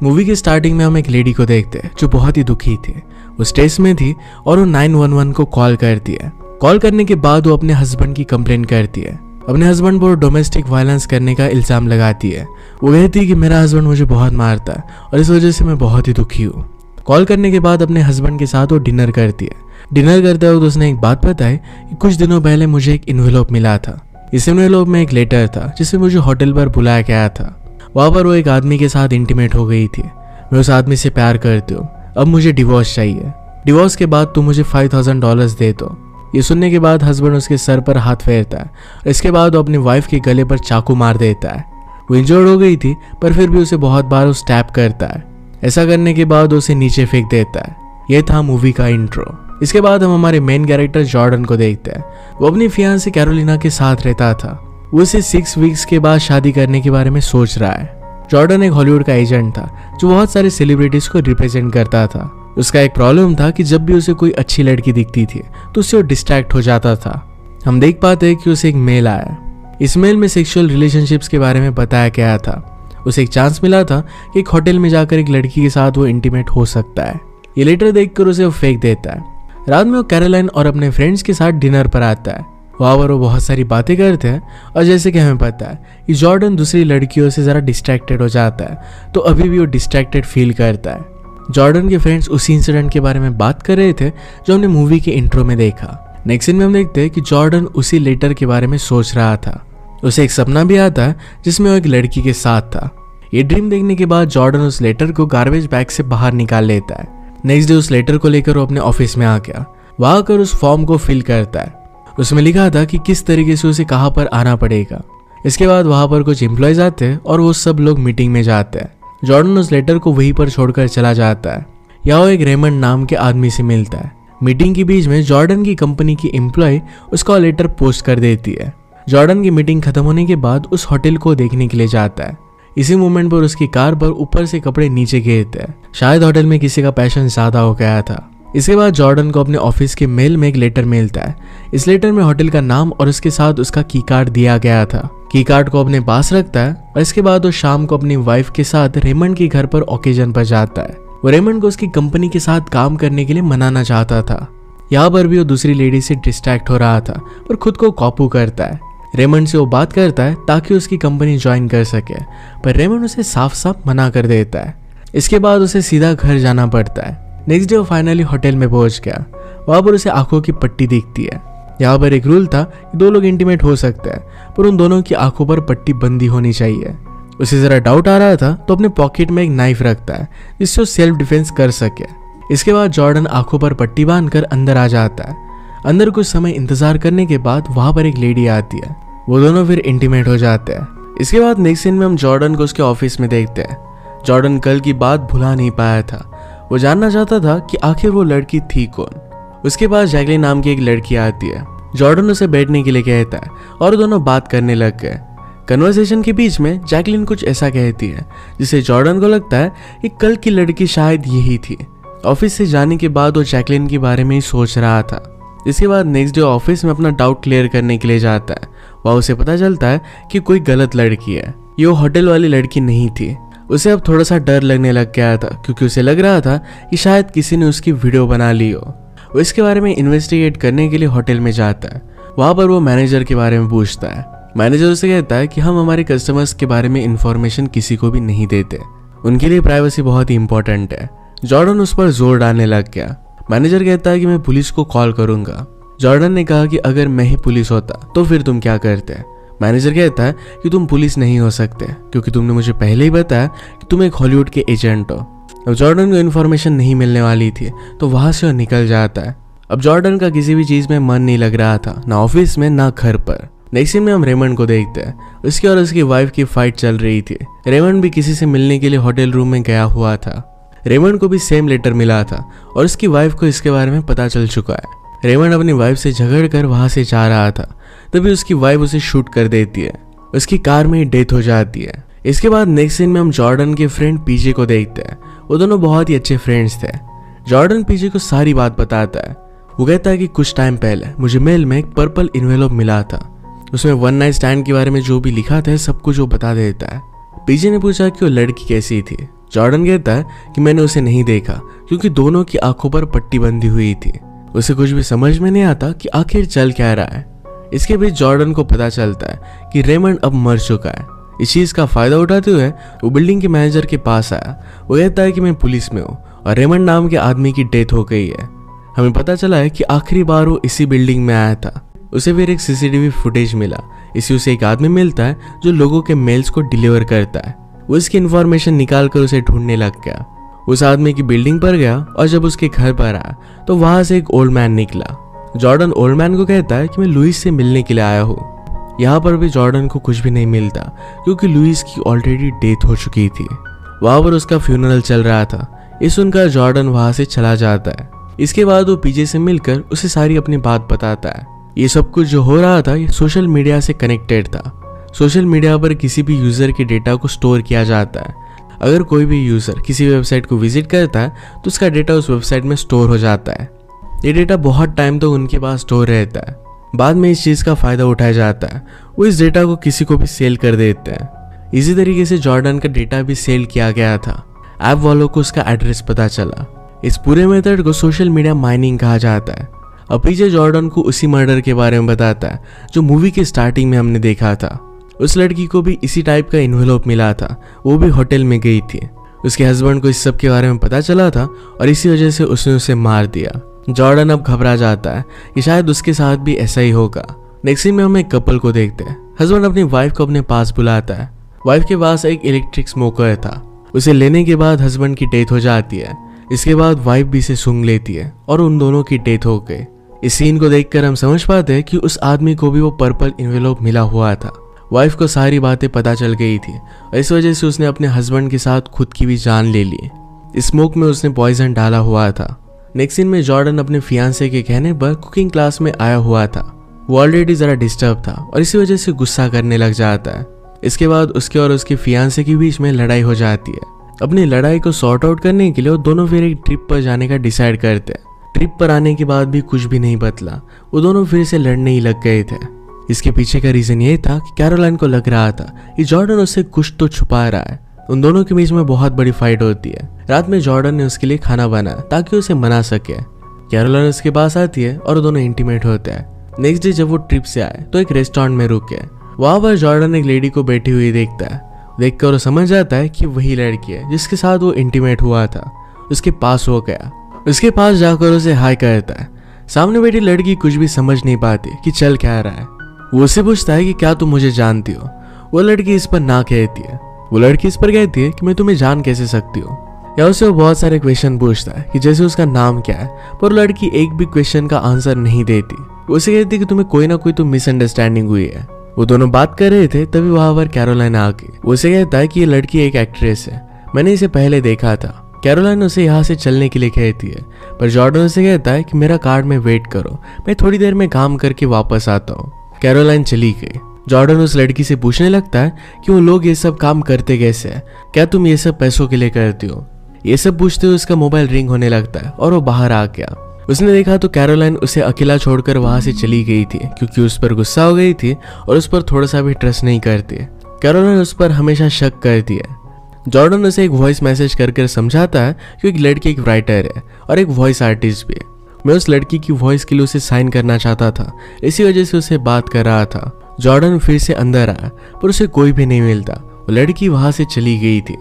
Movie के starting में हम एक लेडी को देखते हैं जो बहुत ही दुखी थी। वो स्ट्रेस में थी और वो 911 को कॉल करती है। कॉल करने के बाद वो अपने हस्बैंड की कंप्लेंट करती है। अपने हस्बैंड पर डोमेस्टिक वायलेंस करने का इल्जाम लगाती है। वो कहती है कि मेरा हस्बैंड मुझे बहुत मारता है और इस वजह से मैं बहुत ही दुखी हूँ। कॉल करने के बाद अपने हस्बैंड के साथ वो डिनर करती है। डिनर करते वक्त उसने एक बात बताई कि कुछ दिनों पहले मुझे एक इन्वेलप मिला था। इस इन्वेलप में एक लेटर था जिसे मुझे होटल पर बुलाया गया था। वहाँ पर वो एक आदमी के साथ इंटीमेट हो गई थी। मैं उस आदमी से प्यार करती हूँ, अब मुझे डिवोर्स चाहिए। डिवोर्स के बाद तू मुझे $5000 दे दो। ये सुनने के बाद हस्बैंड उसके सर पर हाथ फेरता है और इसके बाद वो अपनी वाइफ के गले पर चाकू मार देता है। वो इंजर्ड हो गई थी पर फिर भी उसे बहुत बार वो स्टैप करता है। ऐसा करने के बाद उसे नीचे फेंक देता है। यह था मूवी का इंट्रो। इसके बाद हम हमारे मेन कैरेक्टर जॉर्डन को देखते हैं। वो अपनी फियांसी कैरोलिना के साथ रहता था। वो उसे 6 वीक्स के बाद शादी करने के बारे में सोच रहा है। जॉर्डन एक हॉलीवुड का एजेंट था जो बहुत सारे सेलिब्रिटीज को रिप्रेजेंट करता था। उसका एक प्रॉब्लम था कि जब भी उसे कोई अच्छी लड़की दिखती थी तो उससे वो डिस्ट्रैक्ट हो जाता था। हम देख पाते हैं कि उसे एक मेल आया। इस मेल में सेक्सुअल रिलेशनशिप्स के बारे में बताया गया था। उसे एक चांस मिला था कि एक होटल में जाकर एक लड़की के साथ वो इंटीमेट हो सकता है। ये लेटर देखकर उसे वो फेंक देता है। रात में वो कैरोलाइन और अपने फ्रेंड्स के साथ डिनर पर आता है। वहाँ पर वो बहुत सारी बातें करते हैं और जैसे कि हमें पता है कि जॉर्डन दूसरी लड़कियों से ज़रा डिस्ट्रैक्टेड हो जाता है तो अभी भी वो डिस्ट्रैक्टेड फील करता है। जॉर्डन के फ्रेंड्स उसी इंसिडेंट के बारे में बात कर रहे थे जो हमने मूवी के इंट्रो में देखा। नेक्स्ट सीन में हम देखते हैं कि जॉर्डन उसी लेटर के बारे में सोच रहा था। उसे एक सपना भी आता है जिसमें वो एक लड़की के साथ था। ये ड्रीम देखने के बाद जॉर्डन उस लेटर को गार्बेज बैग से बाहर निकाल लेता है। नेक्स्ट डे उस लेटर को लेकर वो अपने ऑफिस में आ गया। वहां आकर उस फॉर्म को फिल करता है। उसमें लिखा था कि किस तरीके से उसे कहाँ पर आना पड़ेगा। इसके बाद वहां पर कुछ एम्प्लॉयज आते हैं और वो सब लोग मीटिंग में जाते हैं। जॉर्डन उस लेटर को वहीं पर छोड़कर चला जाता है। यहाँ वो एक रेमंड नाम के आदमी से मिलता है। मीटिंग के बीच में जॉर्डन की कंपनी की एम्प्लॉय उसका लेटर पोस्ट कर देती है। जॉर्डन की मीटिंग खत्म होने के बाद उस होटल को देखने के लिए जाता है। इसी मोमेंट पर उसकी कार पर ऊपर से कपड़े नीचे गिरते हैं। शायद होटल में किसी का पैशन ज्यादा हो गया था। इसके बाद जॉर्डन को अपने ऑफिस के मेल में एक लेटर मिलता है। इस लेटर में होटल का नाम और उसके साथ उसका की कार्ड दिया गया था। की कार्ड को अपने पास रखता है और इसके बाद वो शाम को अपनी वाइफ के साथ रेमंड के घर पर ओकेजन पर जाता है। वो रेमंड को उसकी कंपनी के साथ काम करने के लिए मनाना चाहता था। यहाँ पर भी वो दूसरी लेडी से डिस्ट्रैक्ट हो रहा था पर खुद को काबू करता है। रेमंड से वो बात करता है ताकि उसकी कंपनी ज्वाइन कर सके पर रेमंड उसे साफ साफ मना कर देता है। इसके बाद उसे सीधा घर जाना पड़ता है। नेक्स्ट डे वो फाइनली होटल में पहुंच गया। वहां पर उसे आंखों की पट्टी दिखती है। यहाँ पर एक रूल था कि 2 लोग इंटीमेट हो सकते हैं पर उन दोनों की आंखों पर पट्टी बंदी होनी चाहिए। उसे जरा डाउट आ रहा था तो अपने पॉकेट में एक नाइफ रखता है जिससे वो सेल्फ डिफेंस कर सके। इसके बाद जॉर्डन आंखों पर पट्टी बांधकर अंदर आ जाता है। अंदर कुछ समय इंतजार करने के बाद वहां पर एक लेडी आती है। वो दोनों फिर इंटीमेट हो जाते हैं। इसके बाद नेक्स्ट सीन में हम जॉर्डन को उसके ऑफिस में देखते हैं। जॉर्डन कल की बात भुला नहीं पाया था। वो जानना चाहता था कि आखिर वो लड़की थी कौन। उसके पास जैकलिन नाम की एक लड़की आती है। जॉर्डन उसे बैठने के लिए कहता है और दोनों बात करने लग गए। कन्वर्सेशन के बीच में जैकलिन कुछ ऐसा कहती है जिससे जॉर्डन को लगता है कि कल की लड़की शायद यही थी। ऑफिस से जाने के बाद वो जैकलिन के बारे में ही सोच रहा था। इसके बाद नेक्स्ट डे ऑफिस में अपना डाउट क्लियर करने के लिए जाता है। वहाँ उसे पता चलता है कि कोई गलत लड़की है। ये वो होटल वाली लड़की नहीं थी। उसे अब थोड़ा सा डर लगने लग गया था क्योंकि उसे लग रहा था कि शायद किसी ने उसकी वीडियो बना ली हो। वो इसके बारे में इन्वेस्टिगेट करने के लिए होटल में जाता है। वहाँ पर वो मैनेजर के बारे में पूछता है। मैनेजर उसे कहता है कि हम हमारे कस्टमर्स के बारे में इंफॉर्मेशन किसी को भी नहीं देते। उनके लिए प्राइवेसी बहुत ही इंपॉर्टेंट है। जॉर्डन उस पर जोर डालने लग गया। मैनेजर कहता है कि मैं पुलिस को कॉल करूंगा। जॉर्डन ने कहा कि अगर मैं ही पुलिस होता तो फिर तुम क्या करते। मैनेजर कहता है कि तुम पुलिस नहीं हो सकते क्योंकि तुमने मुझे पहले ही बताया कि तुम एक हॉलीवुड के एजेंट हो। अब जॉर्डन को इन्फॉर्मेशन नहीं मिलने वाली थी तो वहां से वो निकल जाता है। अब जॉर्डन का किसी भी चीज में मन नहीं लग रहा था, ना ऑफिस में ना घर पर। नेक्स्ट सीन में हम रेमंड को देखते हैं। उसकी और उसकी वाइफ की फाइट चल रही थी। रेमंड भी किसी से मिलने के लिए होटल रूम में गया हुआ था। रेमंड को भी सेम लेटर मिला था और उसकी वाइफ को इसके बारे में पता चल चुका है। रेमंड अपनी वाइफ से झगड़कर वहां से जा रहा था तभी उसकी वाइफ उसे शूट कर देती है। उसकी कार में ही डेथ हो जाती है। इसके बाद नेक्स्ट सीन में हम जॉर्डन के फ्रेंड पीजे को देखते हैं। वो दोनों बहुत ही अच्छे फ्रेंड्स थे। जॉर्डन पीजे को सारी बात बताता है। वो कहता है कि कुछ टाइम पहले मुझे मेल में एक पर्पल इन्वेलप मिला था। उसमें वन नाइट स्टैंड के बारे में जो भी लिखा था सब कुछ वो बता देता है। पीजे ने पूछा कि वो लड़की कैसी थी। जॉर्डन कहता है कि मैंने उसे नहीं देखा क्योंकि दोनों की आंखों पर पट्टी बंधी हुई थी। उसे कुछ भी समझ में नहीं आता कि आखिर चल क्या रहा है। इसके बीच जॉर्डन को पता चलता है कि रेमंड अब मर चुका है। इस चीज का फायदा उठाते हुए वो बिल्डिंग के मैनेजर के पास आया। वो कहता है कि मैं पुलिस में हूँ और रेमंड नाम के आदमी की डेथ हो गई है। हमें पता चला है कि आखिरी बार वो इसी बिल्डिंग में आया था। उसे फिर एक सीसीटीवी फुटेज मिला। इसी उसे एक आदमी मिलता है जो लोगों के मेल्स को डिलीवर करता है। वो इसकी इन्फॉर्मेशन निकाल कर उसे ढूंढने लग गया। उस आदमी की बिल्डिंग पर गया और जब उसके घर पर आया तो वहां से एक ओल्ड मैन निकला। जॉर्डन ओल्ड मैन को कहता है कि मैं लुइस से मिलने के लिए आया हूँ। यहाँ पर भी जॉर्डन को कुछ भी नहीं मिलता क्योंकि लुइस की ऑलरेडी डेथ हो चुकी थी। वहां पर उसका फ्यूनरल चल रहा था। ये सुनकर जॉर्डन वहां से चला जाता है। इसके बाद वो पीजे से मिलकर उसे सारी अपनी बात बताता है। ये सब कुछ जो हो रहा था ये सोशल मीडिया से कनेक्टेड था। सोशल मीडिया पर किसी भी यूजर के डेटा को स्टोर किया जाता है। अगर कोई भी यूजर किसी वेबसाइट को विजिट करता है तो उसका डेटा उस वेबसाइट में स्टोर हो जाता है। ये डेटा बहुत टाइम तक उनके पास स्टोर रहता है। बाद में इस चीज का फायदा उठाया जाता है। वो इस डेटा को किसी को भी सेल कर देते हैं। इसी तरीके से जॉर्डन का डेटा भी सेल किया गया था। ऐप वालों को उसका एड्रेस पता चला। इस पूरे मेथड को सोशल मीडिया माइनिंग कहा जाता है। अब पीजे जॉर्डन को उसी मर्डर के बारे में बताता है जो मूवी के स्टार्टिंग में हमने देखा था। उस लड़की को भी इसी टाइप का इन्वेलप मिला था। वो भी होटल में गई थी। उसके हस्बैंड को इस सब के बारे में पता चला था और इसी वजह से उसने उसे मार दिया। जॉर्डन अब घबरा जाता है कि शायद उसके साथ भी ऐसा ही होगा। नेक्स्ट सीन में हम एक कपल को देखते हैं। हस्बैंड अपनी वाइफ को अपने पास बुलाता है। वाइफ के पास एक इलेक्ट्रिक स्मोकर था। उसे लेने के बाद हस्बैंड की डेथ हो जाती है। इसके बाद वाइफ भी इसे सूंघ लेती है और उन दोनों की डेथ हो गई। इस सीन को देखकर हम समझ पाते हैं कि उस आदमी को भी वो पर्पल इन्वेलप मिला हुआ था। वाइफ को सारी बातें पता चल गई थी और इस वजह से उसने अपने हस्बैंड के साथ खुद की भी जान ले ली। स्मोक में उसने पॉइजन डाला हुआ था। नेक्स्ट सीन में जॉर्डन अपने फियांसे के कहने पर कुकिंग क्लास में आया हुआ था। वो ऑलरेडी जरा डिस्टर्ब था और इसी वजह से गुस्सा करने लग जाता है। इसके बाद उसके और उसके फियांसे के बीच में लड़ाई हो जाती है। अपनी लड़ाई को सॉर्ट आउट करने के लिए वो दोनों फिर एक ट्रिप पर जाने का डिसाइड करते हैं। ट्रिप पर आने के बाद भी कुछ भी नहीं बदला। वो दोनों फिर से लड़ने ही लग गए थे। इसके पीछे का रीजन ये था कि कैरोलाइन को लग रहा था कि जॉर्डन उससे कुछ तो छुपा रहा है। उन दोनों के बीच में बहुत बड़ी फाइट होती है। रात में जॉर्डन ने उसके लिए खाना बनाया ताकि उसे मना सके। कैरोलाइन उसके पास आती है और दोनों इंटीमेट होते हैं। नेक्स्ट डे जब वो ट्रिप से आए तो एक रेस्टोरेंट में रुके। वहां पर जॉर्डन एक लेडी को बैठी हुई देखता है। देखकर वो समझ जाता है कि वही लड़की है जिसके साथ वो इंटीमेट हुआ था। उसके पास हो गया। उसके पास जाकर उसे हाय करता है। सामने बैठी लड़की कुछ भी समझ नहीं पाती कि चल क्या रहा है। वो उससे पूछता है कि क्या तुम मुझे जानती हो। वो लड़की इस पर ना कहती है। वो लड़की इस पर कहती है कि मैं तुम्हें जान कैसे सकती हूँ। या उसे वो बहुत सारे क्वेश्चन पूछता है कि जैसे उसका नाम क्या है, पर लड़की एक भी क्वेश्चन का आंसर नहीं देती। वो उसे कहती है कि तुम्हें कोई ना कोई तो मिसअंडरस्टैंडिंग हुई है। वो दोनों बात कर रहे थे तभी वहां पर कैरोलाइन आ गई। वो उसे कहता है कि ये लड़की एक एक्ट्रेस है, मैंने इसे पहले देखा था। कैरोलाइन उसे यहाँ से चलने के लिए कहती है, पर जॉर्डन उसे कहता है कि मेरा कार्ड में वेट करो, मैं थोड़ी देर में काम करके वापस आता हूँ। कैरोलाइन चली गई। जॉर्डन उस लड़की से पूछने लगता है कि वो लोग ये सब काम करते कैसे है, क्या तुम ये सब पैसों के लिए करती हो। ये सब पूछते हुए उसका मोबाइल रिंग होने लगता है और वो बाहर आ गया। उसने देखा तो कैरोलाइन उसे अकेला छोड़कर वहां से चली गई थी क्योंकि उस पर गुस्सा हो गई थी और उस पर थोड़ा सा भी ट्रस्ट नहीं करती। कैरोलाइन उस पर हमेशा शक करती है। जॉर्डन उसे एक वॉइस मैसेज करके समझाता है कि एक लड़की एक राइटर है और एक वॉइस आर्टिस्ट भी है। मैं उस लड़की की वॉइस के लिए उसे साइन करना चाहता था, इसी वजह से उसे बात कर रहा था। जॉर्डन फिर से अंदर आया पर उसे कोई भी नहीं मिलता। वो लड़की वहां से चली गई थी।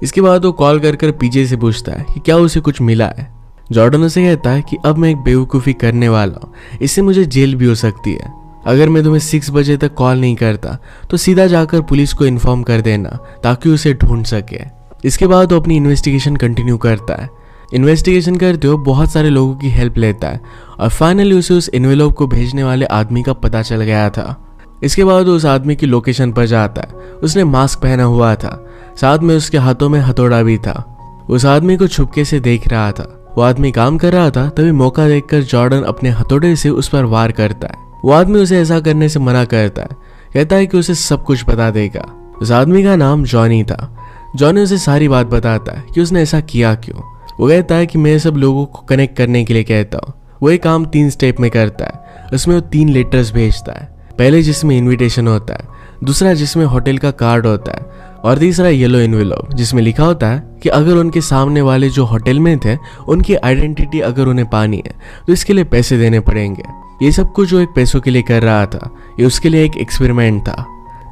इसके बाद वो कॉल कर पीजे से पूछता है कि क्या उसे कुछ मिला है। जॉर्डन उसे कहता है कि अब मैं एक बेवकूफ़ी करने वाला हूँ, इससे मुझे जेल भी हो सकती है। अगर मैं तुम्हें 6 बजे तक कॉल नहीं करता तो सीधा जाकर पुलिस को इन्फॉर्म कर देना ताकि उसे ढूंढ सके। इसके बाद वो अपनी इन्वेस्टिगेशन कंटिन्यू करता है। इन्वेस्टिगेशन करते हुए बहुत सारे लोगों की हेल्प लेता है और फाइनली उसे उस एनवेलप को भेजने वाले आदमी का पता चल गया था। इसके बाद वो उस आदमी की लोकेशन पर जाता है। उसने मास्क पहना हुआ था, साथ में उसके हाथों में हथौड़ा भी था। उस आदमी को छुपके से देख रहा था। वो आदमी काम कर रहा था, तभी मौका देखकर जॉर्डन अपने हथौड़े से उस पर वार करता है। वो आदमी उसे ऐसा करने से मना करता है, कहता है कि उसे सब कुछ बता देगा। उस आदमी का नाम जॉनी था। जॉनी उसे सारी बात बताता है कि उसने ऐसा किया क्यों। वो कहता है कि मैं सब लोगों को कनेक्ट करने के लिए कहता हूँ। वो एक काम 3 स्टेप में करता है। उसमें वो 3 लेटर्स भेजता है। पहले जिसमें इन्विटेशन होता है, दूसरा जिसमें होटल का कार्ड होता है, और तीसरा येलो एनवेलप जिसमें लिखा होता है कि अगर उनके सामने वाले जो होटल में थे उनकी आइडेंटिटी अगर उन्हें पानी है तो इसके लिए पैसे देने पड़ेंगे। ये सब कुछ जो एक पैसों के लिए कर रहा था, ये उसके लिए एक एक्सपेरिमेंट था।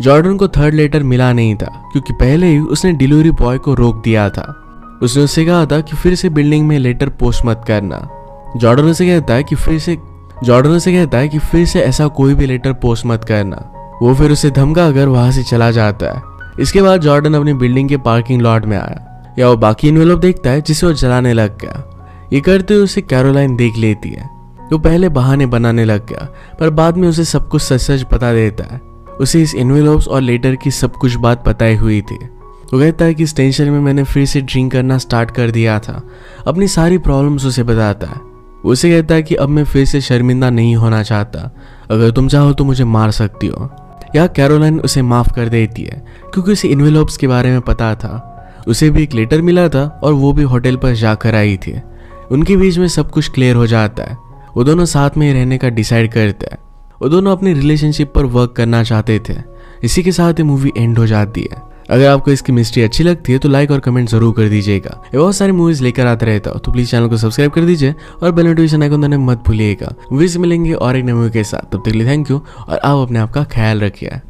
जॉर्डन को थर्ड लेटर मिला नहीं था क्योंकि पहले ही उसने डिलीवरी बॉय को रोक दिया था। उसने उससे कहा था कि फिर से बिल्डिंग में लेटर पोस्ट मत करना। जॉर्डन उसे कहता है कि फिर से ऐसा कोई भी लेटर पोस्ट मत करना। वो फिर उसे धमका कर वहां से चला जाता है। इसके बाद जॉर्डन अपनी बिल्डिंग के पार्किंग लॉट में आया या वो बाकी एनवेलप देखता है जिसे वो जलाने लग गया। ये करते हुए उसे कैरोलाइन देख लेती है। वो पहले बहाने बनाने लग गया पर बाद में उसे सब कुछ सच सच बता देता है। उसे इस एनवेलप्स और लेटर की सब कुछ बात बताई हुई थी। वो कहता है कि इस टेंशन में मैंने फिर से ड्रिंक करना स्टार्ट कर दिया था। अपनी सारी प्रॉब्लम्स उसे बताता है। उसे कहता है कि अब मैं फिर से शर्मिंदा नहीं होना चाहता, अगर तुम चाहो तो मुझे मार सकती हो। यहाँ कैरोलाइन उसे माफ कर देती है क्योंकि उसे एनवेलप्स के बारे में पता था। उसे भी एक लेटर मिला था और वो भी होटल पर जाकर आई थी। उनके बीच में सब कुछ क्लियर हो जाता है। वो दोनों साथ में रहने का डिसाइड करते हैं। वो दोनों अपनी रिलेशनशिप पर वर्क करना चाहते थे। इसी के साथ ये मूवी एंड हो जाती है। अगर आपको इसकी मिस्ट्री अच्छी लगती है तो लाइक और कमेंट जरूर कर दीजिएगा। ये बहुत सारी मूवीज लेकर आते रहता हूँ तो प्लीज चैनल को सब्सक्राइब कर दीजिए और बेल नोटिफिकेशन आइकन दबाना मत भूलिएगा। मूवीज मिलेंगे और एक नए मूवी के साथ, तब तक के लिए थैंक यू और आप अपने आप का ख्याल रखिए।